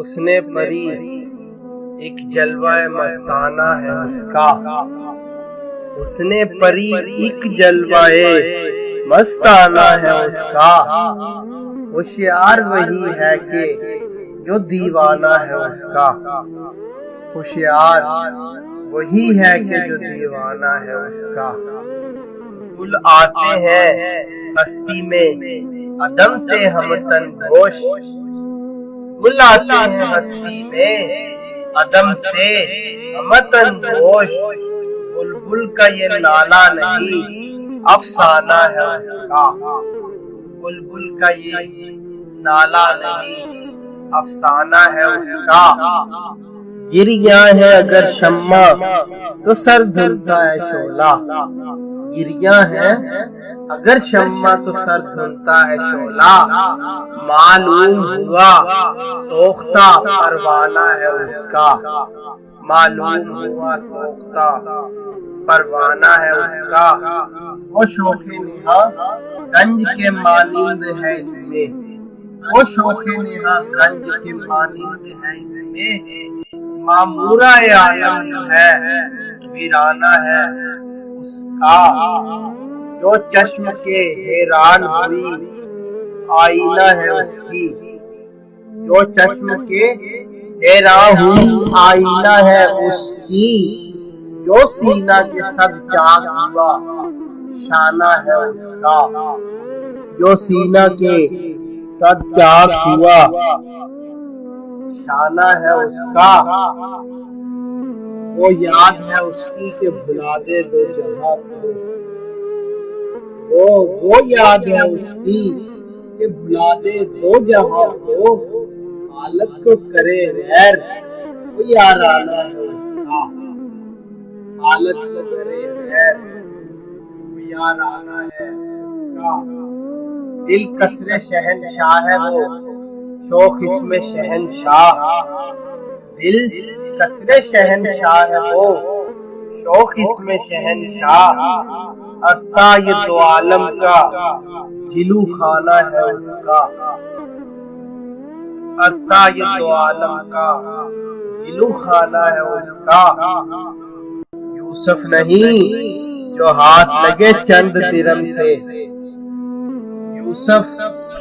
उसने परी एक जलवा मस्ताना है उसका। उसने परी एक जलवाए मस्ताना है उसका। होशियार वही है कि जो दीवाना है उसका। होशियार वही है कि जो दीवाना है उसका। गुल आते हैं हस्ती में अदम से हम तनगोश। गुल आते हैं हस्ती में अदम से हम तनगोश। बुलबुल का ये नाला नहीं अफसाना है उसका। बुलबुल का ये नाला नहीं अफसाना है उसका। गिरिया है अगर शम्मा तो सर धुलता है शोला। गिरिया है अगर शम्मा तो सर धुलता है शोला। मालूम हुआ सोख्ता परवाना है उसका। मालूम हुआ सोख्ता परवाना है उसका। वो शोखे नेहा गंज के मानिंद है इसमें। वो शोखे नेहा गंज के मानिंद है इसमें। मामूरा आलम जो है वीराना है उसका। जो चश्म के हैरान हुई आईना है उसकी। जो चश्म के हैरान हुई आईना है उसकी। जो सीना के सद जाग हुआ शाना है उसका। जो सीना के सद जाग हुआ शाना है उसका। वो याद है उसकी के भुला दे दो जहां को। वो याद है उसकी के भुला दे दो जहां को। हालत को करे गैर वो याराना है उसका। हालत को करे गैर वो याराना है उसका। दिल कसरे शहनशाह है वो शौक इसमें शहनशाह। दिल कसरे शहनशाह है वो शौक इसमें शहनशाह। अरसा ये दो आलम का जिलू खाना है उसका। अरसा ये दो आलम का जिलू खाना है उसका। यूसुफ नहीं जो हाथ लगे चंद दिरम से। यूसुफ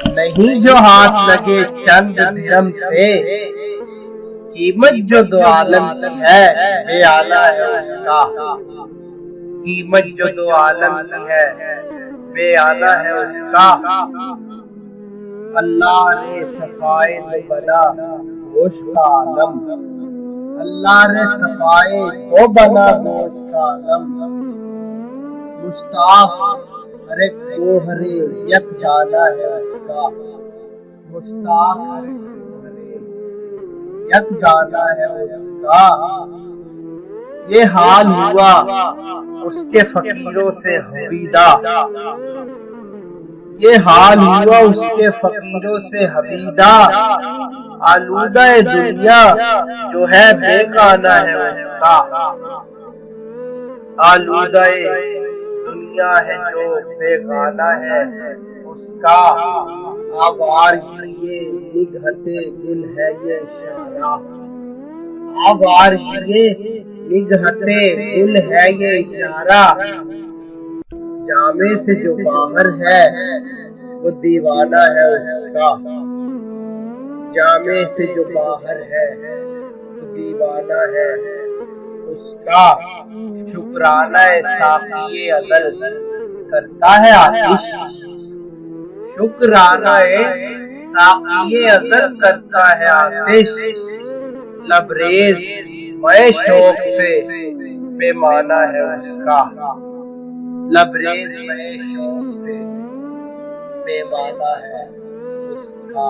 नहीं जो हाथ लगे चंद दिरम से। कीमत जो दो आलम की है बेआना है उसका। कीमत जो दो आलम की है बेआना है उसका। अल्लाह ने सफाए तो बना गोश का आलम। अल्लाह ने सफाए तो बना गोश का आलम। मुश्ताक हरे को हरे यक जाना है उसका। मुश्ताक हरे को हरे यक जाना है उसका। ये हाल हुआ उसके फकीरों से हबीदा। ये हाल हुआ उसके फकीरों से हबीदा। आलूदा दुनिया जो है बेगाना है उसका। आलूदा दुनिया है जो बेगाना है उसका। आवार ये निगहते गुल है ये इशारा। आवार ये निगहते गुल है ये इशारा। जामे से जो बाहर है वो दीवाना है उसका। जामे से जो बाहर है वो दीवाना है उसका। शुक्राना साक़ी अज़ल करता है आतिश। शुक्राना साक़ी अज़ल करता है आतिश। लबरेज मैं शौक से बेमाना है उसका। लबरेज मैं शौक से बेमाना है उसका।